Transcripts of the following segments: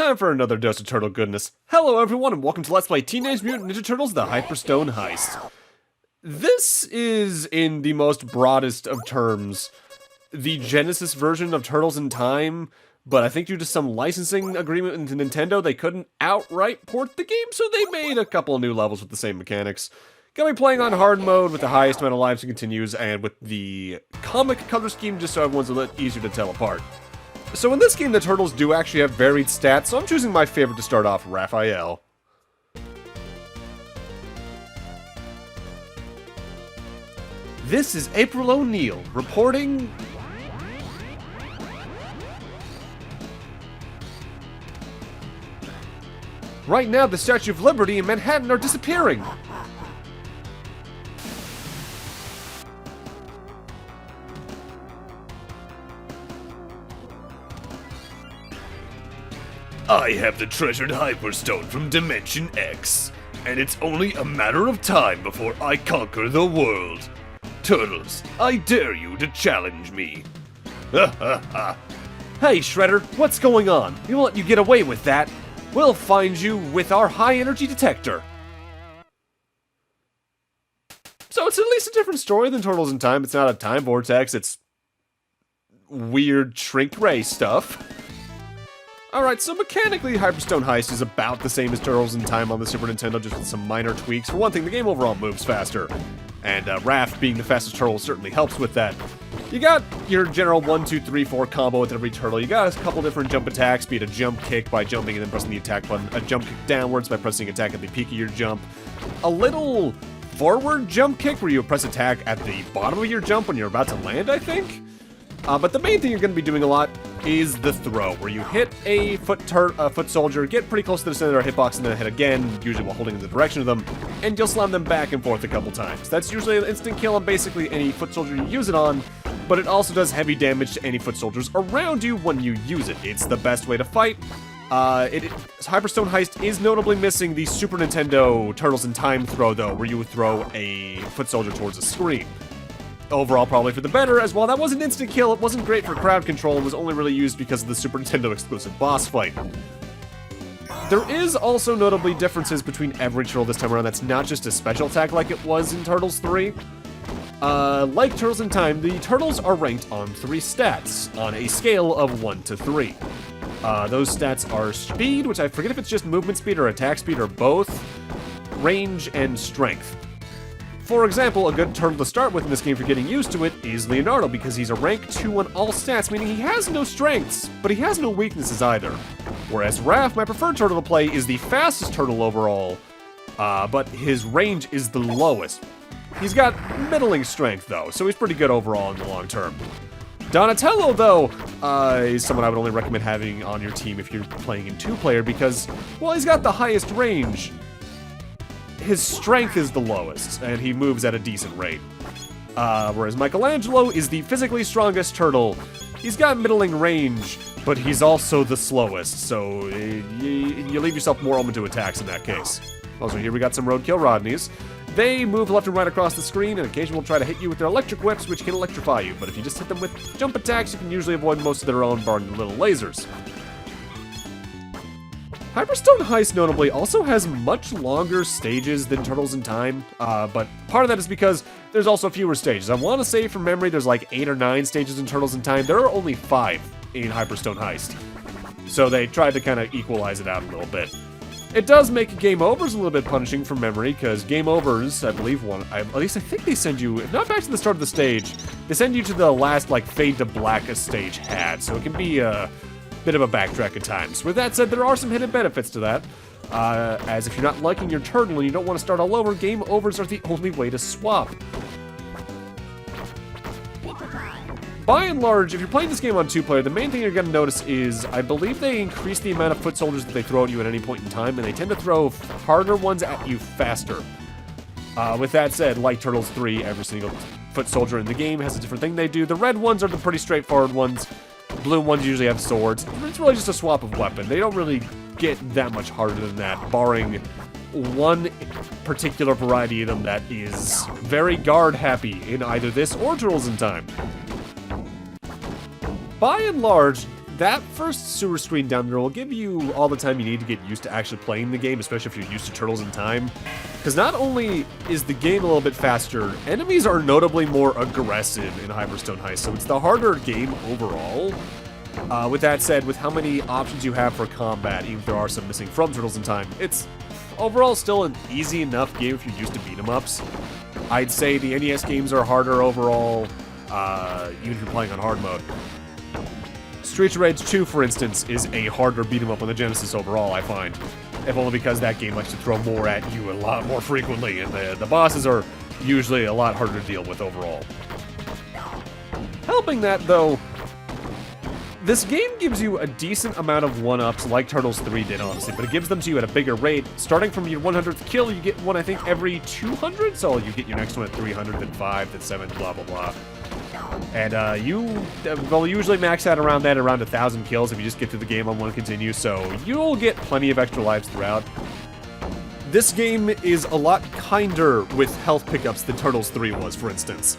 Time for another dose of turtle goodness. Hello everyone and welcome to Let's Play Teenage Mutant Ninja Turtles The Hyperstone Heist. This is, in the most broadest of terms, the Genesis version of Turtles in Time, but I think due to some licensing agreement with Nintendo, they couldn't outright port the game, so they made a couple of new levels with the same mechanics. Gonna be playing on hard mode with the highest amount of lives it continues, and with the comic color scheme just so everyone's a little easier to tell apart. So in this game, the Turtles do actually have varied stats, so I'm choosing my favorite to start off, Raphael. This is April O'Neil, reporting... Right now, the Statue of Liberty and Manhattan are disappearing. I have the treasured Hyperstone from Dimension X, and it's only a matter of time before I conquer the world. Turtles, I dare you to challenge me. Ha ha ha. Hey Shredder, what's going on? We won't let you get away with that. We'll find you with our high-energy detector. So it's at least a different story than Turtles in Time. It's not a time vortex, it's weird shrink ray stuff. Alright, so mechanically, Hyperstone Heist is about the same as Turtles in Time on the Super Nintendo, just with some minor tweaks. For one thing, the game overall moves faster, and Raph being the fastest turtle certainly helps with that. You got your general 1, 2, 3, 4 combo with every turtle. You got a couple different jump attacks, be it a jump kick by jumping and then pressing the attack button, a jump kick downwards by pressing attack at the peak of your jump, a little forward jump kick where you press attack at the bottom of your jump when you're about to land, I think? But the main thing you're going to be doing a lot is the throw, where you hit a foot soldier, get pretty close to the center of their hitbox, and then hit again, usually while holding in the direction of them, and you'll slam them back and forth a couple times. That's usually an instant kill on basically any foot soldier you use it on, but it also does heavy damage to any foot soldiers around you when you use it. It's the best way to fight. Hyperstone Heist is notably missing the Super Nintendo Turtles in Time throw, though, where you would throw a foot soldier towards a screen. Overall, probably for the better, as while that was an instant kill, it wasn't great for crowd control and was only really used because of the Super Nintendo exclusive boss fight. There is also notably differences between every turtle this time around. That's not just a special attack like it was in Turtles 3. Like Turtles in Time, the turtles are ranked on 3 stats, on a scale of 1 to 3. Those stats are speed, which I forget if it's just movement speed or attack speed or both, range, and strength. For example, a good turtle to start with in this game for getting used to it is Leonardo, because he's a rank 2 on all stats, meaning he has no strengths, but he has no weaknesses either. Whereas Raph, my preferred turtle to play, is the fastest turtle overall, but his range is the lowest. He's got middling strength, though, so he's pretty good overall in the long term. Donatello, though, is someone I would only recommend having on your team if you're playing in 2-player, because, well, he's got the highest range. His strength is the lowest, and he moves at a decent rate. Whereas Michelangelo is the physically strongest turtle. He's got middling range, but he's also the slowest, so you leave yourself more open to attacks in that case. Also, here we got some Roadkill Rodneys. They move left and right across the screen, and occasionally will try to hit you with their electric whips, which can electrify you, but if you just hit them with jump attacks, you can usually avoid most of their own, barring the little lasers. Hyperstone Heist, notably, also has much longer stages than Turtles in Time, but part of that is because there's also fewer stages. I want to say from memory there's like 8 or 9 stages in Turtles in Time. There are only 5 in Hyperstone Heist, so they tried to kind of equalize it out a little bit. It does make game overs a little bit punishing from memory, because game overs, I believe at least I think they send you, if not back to the start of the stage, they send you to the last, like, fade to black a stage had, so it can be bit of a backtrack at times. With that said, there are some hidden benefits to that, as if you're not liking your turtle and you don't want to start all over, game overs are the only way to swap. By and large, if you're playing this game on 2-player, the main thing you're going to notice is, I believe they increase the amount of foot soldiers that they throw at you at any point in time, and they tend to throw harder ones at you faster. With that said, like Turtles 3, every single foot soldier in the game has a different thing they do. The red ones are the pretty straightforward ones. Blue ones usually have swords. It's really just a swap of weapon. They don't really get that much harder than that, barring one particular variety of them that is very guard happy in either this or Turtles in Time. By and large, that first sewer screen down there will give you all the time you need to get used to actually playing the game, especially if you're used to Turtles in Time. Because not only is the game a little bit faster, enemies are notably more aggressive in Hyperstone Heist, so it's the harder game overall. With that said, with how many options you have for combat, even if there are some missing from Turtles in Time, it's overall still an easy enough game if you're used to beat-em-ups. I'd say the NES games are harder overall, even if you're playing on hard mode. Streets of Rage 2, for instance, is a harder beat-em-up on the Genesis overall, I find. If only because that game likes to throw more at you a lot more frequently, and the bosses are usually a lot harder to deal with overall. Helping that, though, this game gives you a decent amount of one-ups like Turtles 3 did, honestly, but it gives them to you at a bigger rate. Starting from your 100th kill, you get one, I think, every 200, so you get your next one at 300, then 5, then 7, blah, blah, blah. And well, usually max out around 1,000 kills if you just get through the game on one continue, so you'll get plenty of extra lives throughout. This game is a lot kinder with health pickups than Turtles 3 was, for instance.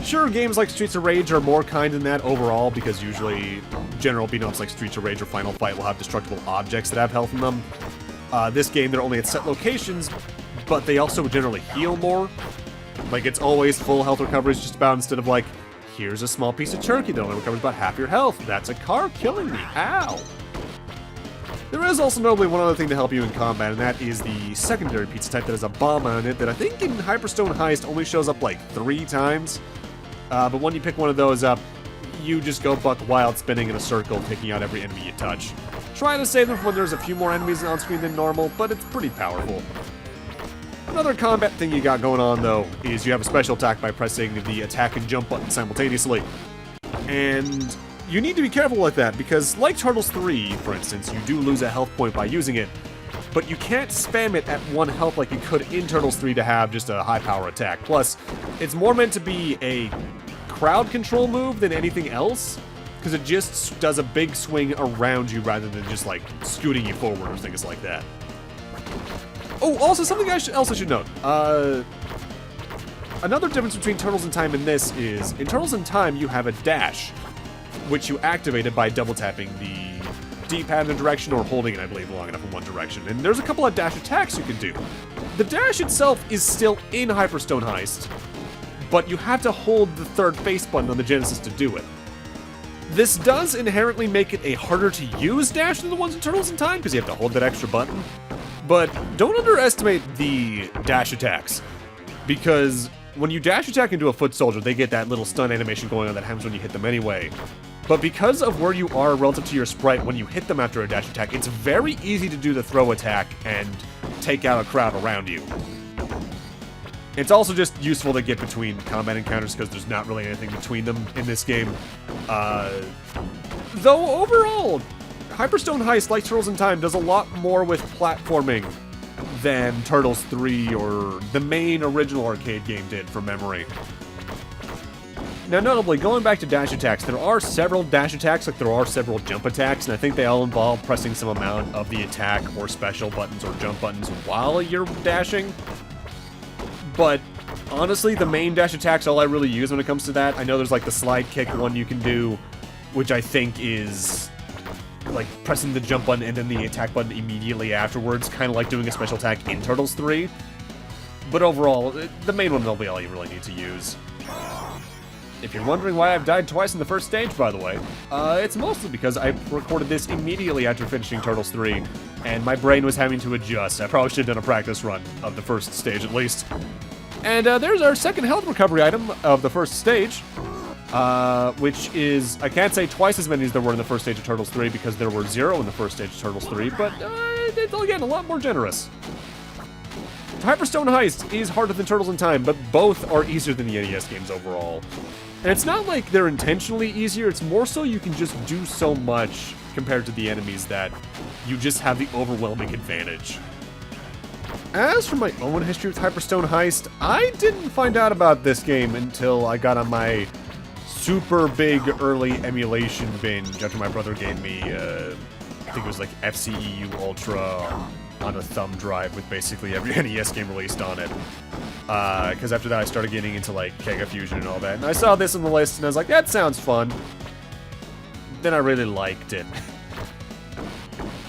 Sure, games like Streets of Rage are more kind than that overall, because usually general beat-ups like Streets of Rage or Final Fight will have destructible objects that have health in them. This game, they're only at set locations, but they also generally heal more. Like, it's always full health recoveries just about, instead of like, here's a small piece of turkey that only recovers about half your health. That's a car killing me. Ow! There is also notably one other thing to help you in combat, and that is the secondary pizza type that has a bomb on it that I think in Hyperstone Heist only shows up like 3 times. But when you pick one of those up, you just go buck wild spinning in a circle, taking out every enemy you touch. Try to save them when there's a few more enemies on screen than normal, but it's pretty powerful. Another combat thing you got going on, though, is you have a special attack by pressing the attack and jump button simultaneously. And you need to be careful with that, because like Turtles 3, for instance, you do lose a health point by using it, but you can't spam it at 1 health like you could in Turtles 3 to have just a high power attack. Plus, it's more meant to be a crowd control move than anything else, because it just does a big swing around you rather than just like scooting you forward or things like that. Oh, also something else I should note. Another difference between Turtles in Time and this is, in Turtles in Time you have a dash, which you activated by double tapping the D-pad in a direction or holding it, I believe, long enough in one direction. And there's a couple of dash attacks you can do. The dash itself is still in Hyperstone Heist, but you have to hold the third face button on the Genesis to do it. This does inherently make it a harder to use dash than the ones in Turtles in Time, because you have to hold that extra button. But don't underestimate the dash attacks, because when you dash attack into a foot soldier, they get that little stun animation going on that happens when you hit them anyway. But because of where you are relative to your sprite when you hit them after a dash attack, it's very easy to do the throw attack and take out a crowd around you. It's also just useful to get between combat encounters because there's not really anything between them in this game. Though overall, Hyperstone Heist, like Turtles in Time, does a lot more with platforming than Turtles 3 or the main original arcade game did from memory. Now, notably, going back to dash attacks, there are several dash attacks like there are several jump attacks, and I think they all involve pressing some amount of the attack or special buttons or jump buttons while you're dashing. But honestly, the main dash attack's all I really use when it comes to that. I know there's like the slide kick one you can do, which I think is like pressing the jump button and then the attack button immediately afterwards, kind of like doing a special attack in Turtles 3. But overall, the main one will be all you really need to use. If you're wondering why I've died twice in the first stage, by the way, it's mostly because I recorded this immediately after finishing Turtles 3, and my brain was having to adjust. I probably should have done a practice run of the first stage at least. And there's our second health recovery item of the first stage, which is, I can't say twice as many as there were in the first stage of Turtles 3 because there were 0 in the first stage of Turtles 3, but it's, again, a lot more generous. Hyperstone Heist is harder than Turtles in Time, but both are easier than the NES games overall. And it's not like they're intentionally easier, it's more so you can just do so much compared to the enemies that you just have the overwhelming advantage. As for my own history with Hyperstone Heist, I didn't find out about this game until I got on my super big early emulation binge after my brother gave me, I think it was like FCEU Ultra on a thumb drive with basically every NES game released on it. Because after that I started getting into like Kega Fusion and all that, and I saw this on the list and I was like, that sounds fun. then I really liked it.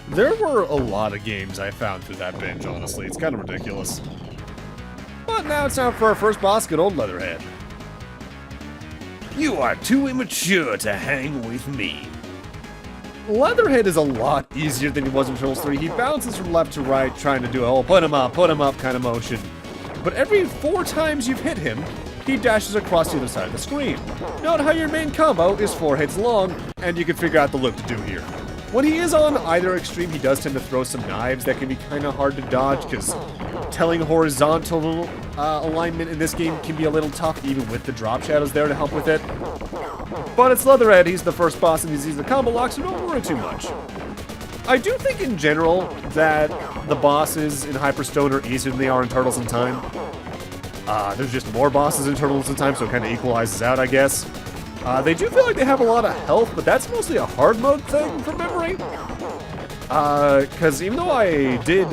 There were a lot of games I found through that binge, honestly. It's kind of ridiculous. But now it's time for our first boss, good old Leatherhead. You are too immature to hang with me. Leatherhead is a lot easier than he was in Turtles 3. He bounces from left to right, trying to do a whole put him up kind of motion. But every 4 times you've hit him, he dashes across the other side of the screen. Note how your main combo is 4 hits long, and you can figure out the loop to do here. When he is on either extreme, he does tend to throw some knives that can be kind of hard to dodge, because telling horizontal alignment in this game can be a little tough, even with the drop shadows there to help with it. But it's Leatherhead, he's the first boss, and he's using the combo lock, so don't worry too much. I do think in general that the bosses in Hyperstone are easier than they are in Turtles in Time. There's just more bosses in Turtles in Time, so it kind of equalizes out, I guess. They do feel like they have a lot of health, but that's mostly a hard mode thing from memory. Because even though I did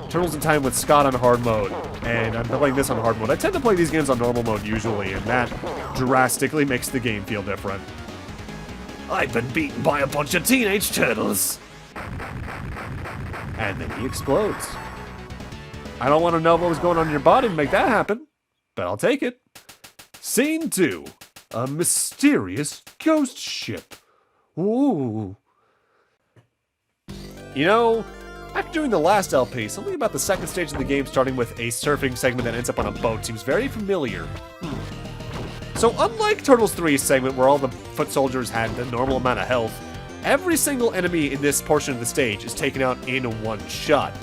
Turtles in Time with Scott on hard mode, and I'm playing this on hard mode, I tend to play these games on normal mode usually, and that drastically makes the game feel different. I've been beaten by a bunch of teenage turtles. And then he explodes. I don't want to know what was going on in your body to make that happen, but I'll take it. Scene 2. A mysterious ghost ship. Ooh. You know, after doing the last LP, something about the second stage of the game starting with a surfing segment that ends up on a boat seems very familiar. So unlike Turtles 3's segment where all the foot soldiers had the normal amount of health, every single enemy in this portion of the stage is taken out in one shot.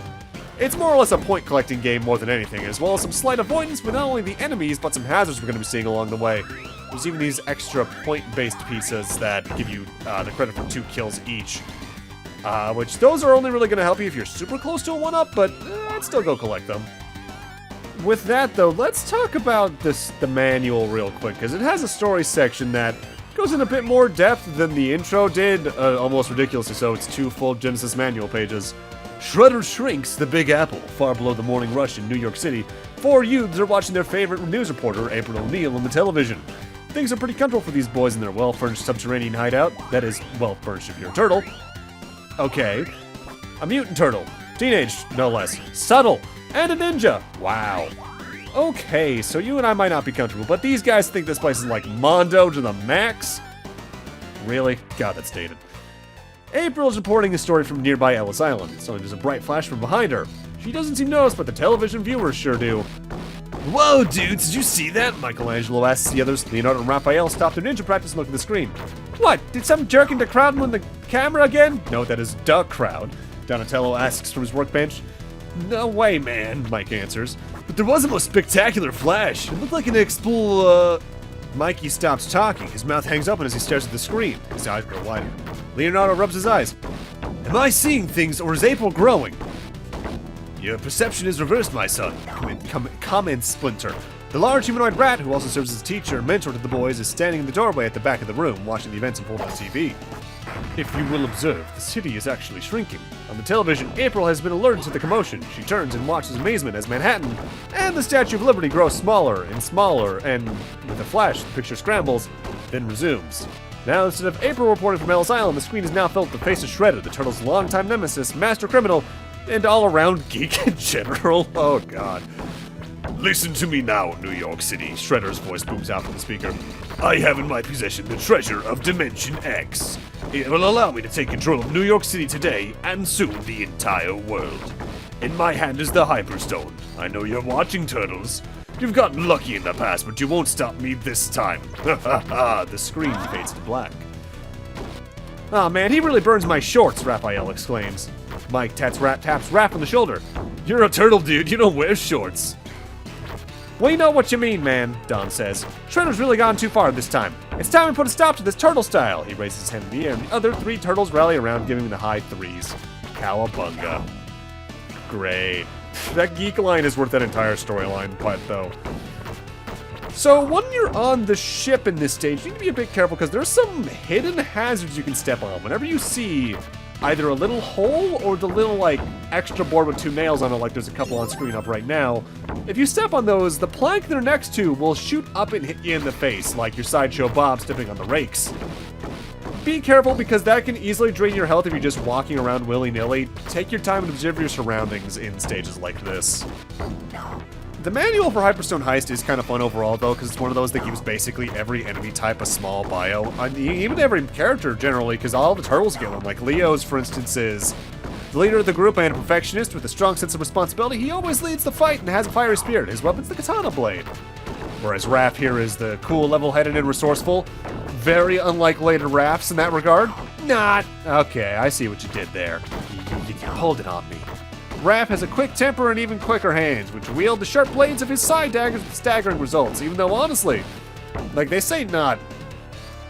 It's more or less a point collecting game more than anything, as well as some slight avoidance with not only the enemies, but some hazards we're going to be seeing along the way. There's even these extra point-based pieces that give you the credit for 2 kills each. Which those are only really going to help you if you're super close to a 1-up, but I'd still go collect them. With that though, let's talk about the manual real quick, because it has a story section that goes in a bit more depth than the intro did, almost ridiculously so. It's 2 full Genesis manual pages. Shredder shrinks the Big Apple, far below the morning rush in New York City. 4 youths are watching their favorite news reporter, April O'Neil, on the television. Things are pretty comfortable for these boys in their well-furnished subterranean hideout. That is, well-furnished if you're a turtle. Okay. A mutant turtle. Teenaged, no less. Subtle. And a ninja. Wow. Okay, so you and I might not be comfortable, but these guys think this place is like Mondo to the max? Really? God, that's dated. April is reporting a story from nearby Ellis Island. Suddenly there's a bright flash from behind her. She doesn't seem noticed, but the television viewers sure do. Whoa, dude, did you see that? Michelangelo asks the others. Leonardo and Raphael stop their ninja practice and look at the screen. What? Did some jerk into crowd win the camera again? No, that is the crowd. Donatello asks from his workbench. No way, man, Mike answers. But there was a most spectacular flash. It looked like Mikey stops talking. His mouth hangs open as he stares at the screen. His eyes grow wider. Leonardo rubs his eyes. Am I seeing things, or is April growing? Your perception is reversed, my son, comments Splinter. The large humanoid rat, who also serves as a teacher and mentor to the boys, is standing in the doorway at the back of the room, watching the events unfold on TV. If you will observe, the city is actually shrinking. On the television, April has been alerted to the commotion. She turns and watches in amazement as Manhattan and the Statue of Liberty grow smaller, and with a flash, the picture scrambles, then resumes. Now, instead of April reporting from Ellis Island, the screen is now filled with the face of Shredder, the Turtles' longtime nemesis, master criminal, and all-around geek in general. Oh, God. Listen to me now, New York City, Shredder's voice booms out from the speaker. I have in my possession the treasure of Dimension X. It will allow me to take control of New York City today, and soon the entire world. In my hand is the Hyperstone. I know you're watching, Turtles. You've gotten lucky in the past, but you won't stop me this time. Ha ha ha, the screen fades to black. Aw, man, he really burns my shorts, Raphael exclaims. Mike taps Raph on the shoulder. You're a turtle, dude. You don't wear shorts. We know what you mean, man, Don says. Shredder's really gone too far this time. It's time to put a stop to this turtle style. He raises his hand in the air, and the other 3 turtles rally around, giving him the high 3s. Cowabunga. Great. That geek line is worth that entire storyline, but though. So when you're on the ship in this stage, you need to be a bit careful because there's some hidden hazards you can step on. Whenever you see either a little hole or the little, like, extra board with 2 nails on it, like there's a couple on screen up right now, if you step on those, the plank they're next to will shoot up and hit you in the face, like your Sideshow Bob stepping on the rakes. be careful because that can easily drain your health if you're just walking around willy-nilly. Take your time and observe your surroundings in stages like this. The manual for Hyperstone Heist is kind of fun overall, though, because it's one of those that gives basically every enemy type a small bio. Even every character, generally, because all the turtles get one. Like Leo's, for instance, is the leader of the group and a perfectionist with a strong sense of responsibility. He always leads the fight and has a fiery spirit. His weapon's the katana blade. Whereas Raph here is the cool, level-headed, and resourceful. Very unlike later Raphs in that regard. Not. Okay, I see what you did there. You pulled it on me. Raph has a quick temper and even quicker hands, which wield the sharp blades of his side daggers with staggering results, even though, honestly, like they say not.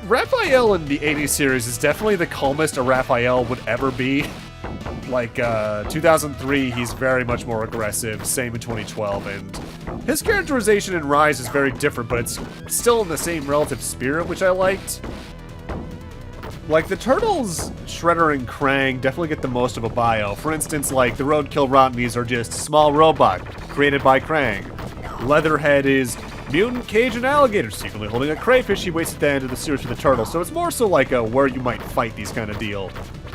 Raphael in the 80s series is definitely the calmest a Raphael would ever be. Like, 2003, he's very much more aggressive, same in 2012, and his characterization in Rise is very different, but it's still in the same relative spirit, which I liked. Like, the Turtles, Shredder, and Krang definitely get the most of a bio. For instance, like, the Roadkill Rotneys are just a small robot created by Krang. Leatherhead is Mutant, Cajun Alligator, secretly holding a crayfish he waits at the end of the series for the Turtles, so it's more so like a where you might fight these kind of deal.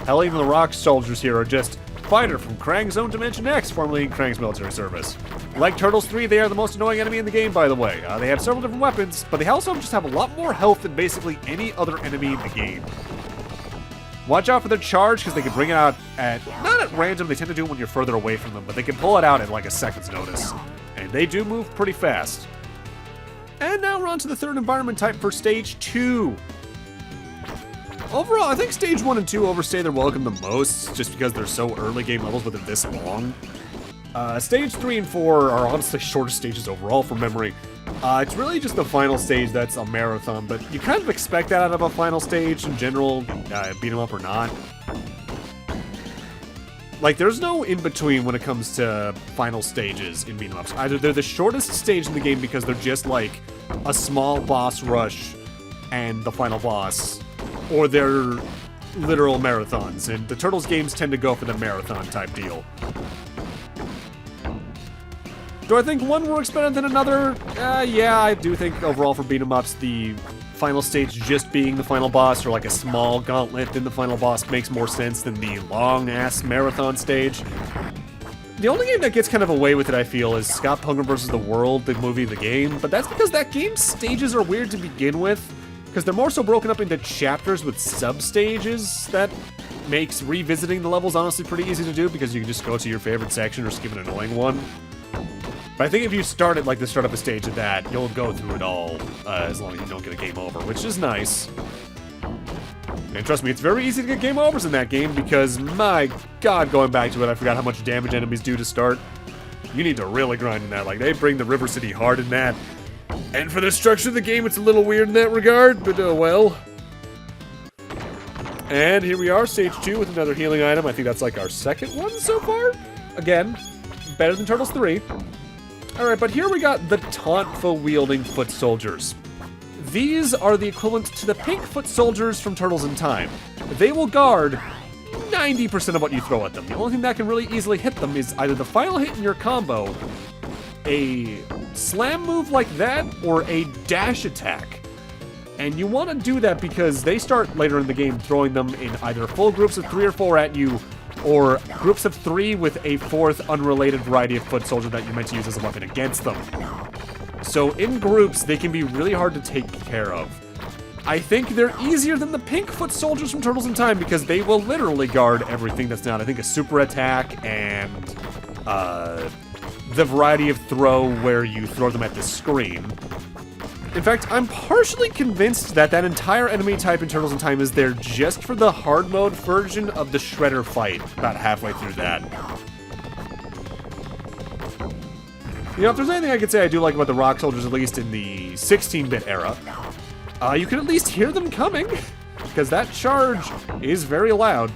Hell, even the Rock Soldiers here are just Fighter from Krang's own Dimension X, formerly in Krang's military service. Like Turtles 3, they are the most annoying enemy in the game, by the way. They have several different weapons, but they also just have a lot more health than basically any other enemy in the game. Watch out for their charge, because they can bring it out not at random, they tend to do it when you're further away from them, but they can pull it out at like a second's notice. And they do move pretty fast. And now we're on to the third environment type for Stage 2. Overall, I think Stage 1 and 2 overstay their welcome the most, just because they're so early game levels with it this long. Stage 3 and 4 are honestly shorter stages overall from memory. It's really just the final stage that's a marathon, but you kind of expect that out of a final stage in general, beat 'em up or not. Like, there's no in-between when it comes to final stages in beat 'em ups. Either they're the shortest stage in the game because they're just like a small boss rush and the final boss, or they're literal marathons, and the Turtles games tend to go for the marathon type deal. Do I think one works better than another? Yeah, I do think overall for beat 'em ups, the final stage just being the final boss, or like a small gauntlet then the final boss, makes more sense than the long-ass marathon stage. The only game that gets kind of away with it, I feel, is Scott Pilgrim vs. the World, the movie, the game, but that's because that game's stages are weird to begin with, because they're more so broken up into chapters with sub-stages that makes revisiting the levels honestly pretty easy to do, because you can just go to your favorite section or skip an annoying one. But I think if you start at like the start of a stage of that, you'll go through it all, as long as you don't get a game over, which is nice. And trust me, it's very easy to get game overs in that game, because my god, going back to it, I forgot how much damage enemies do to start. You need to really grind in that, like they bring the River City hard in that. And for the structure of the game, it's a little weird in that regard, but well. And here we are, Stage 2 with another healing item. I think that's like our second one so far. Again, better than Turtles 3. Alright, but here we got the Tauntful-wielding foot soldiers. These are the equivalent to the pink foot soldiers from Turtles in Time. They will guard 90% of what you throw at them. The only thing that can really easily hit them is either the final hit in your combo, a slam move like that, or a dash attack. And you want to do that because they start later in the game throwing them in either full groups of 3 or 4 at you, or groups of 3 with a 4th unrelated variety of foot soldier that you're meant to use as a weapon against them. So in groups, they can be really hard to take care of. I think they're easier than the pink foot soldiers from Turtles in Time because they will literally guard everything that's not, I think, a super attack and the variety of throw where you throw them at the screen. In fact, I'm partially convinced that that entire enemy type in Turtles in Time is there just for the hard mode version of the Shredder fight, about halfway through that. You know, if there's anything I could say I do like about the Rock Soldiers, at least in the 16-bit era, you can at least hear them coming, because that charge is very loud.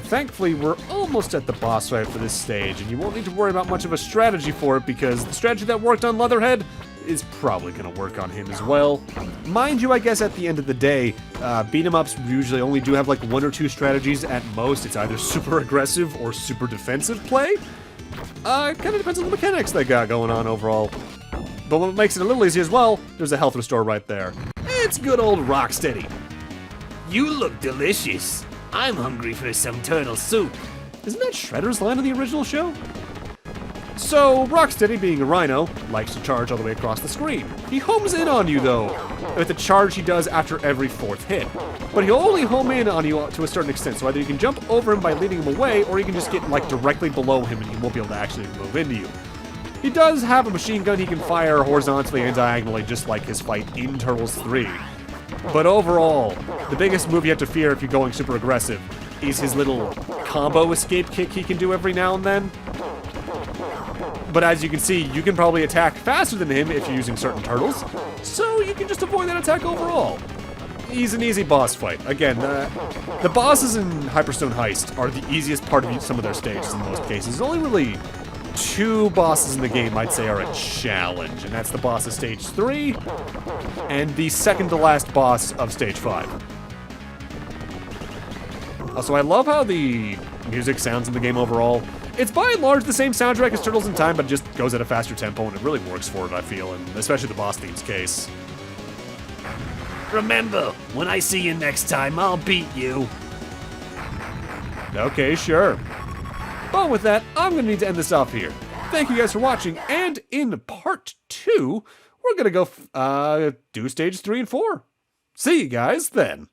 Thankfully, we're almost at the boss fight for this stage, and you won't need to worry about much of a strategy for it, because the strategy that worked on Leatherhead is probably going to work on him as well. Mind you, I guess at the end of the day, beat-em-ups usually only do have like 1 or 2 strategies at most. It's either super aggressive or super defensive play. It kind of depends on the mechanics they got going on overall. But what makes it a little easy as well, there's a health restore right there. it's good old Rocksteady. You look delicious. I'm hungry for some turtle soup. Isn't that Shredder's line in the original show? So, Rocksteady, being a rhino, likes to charge all the way across the screen. He homes in on you, though, with the charge he does after every 4th hit. But he'll only home in on you to a certain extent, so either you can jump over him by leading him away, or you can just get, like, directly below him and he won't be able to actually move into you. He does have a machine gun he can fire horizontally and diagonally, just like his fight in Turtles 3. But overall, the biggest move you have to fear if you're going super aggressive is his little combo escape kick he can do every now and then. But as you can see, you can probably attack faster than him if you're using certain turtles, so you can just avoid that attack overall. He's an easy boss fight. Again, the bosses in Hyperstone Heist are the easiest part of some of their stages in most cases. There's only really 2 bosses in the game I'd say are a challenge, and that's the boss of Stage 3 and the second to last boss of Stage 5. Also, I love how the music sounds in the game overall. It's by and large the same soundtrack as Turtles in Time, but it just goes at a faster tempo, and it really works for it, I feel, and especially the boss theme's case. Remember, when I see you next time, I'll beat you. Okay, sure. But with that, I'm going to need to end this off here. Thank you guys for watching, and in part 2, we're going to go do Stage 3 and 4. See you guys then.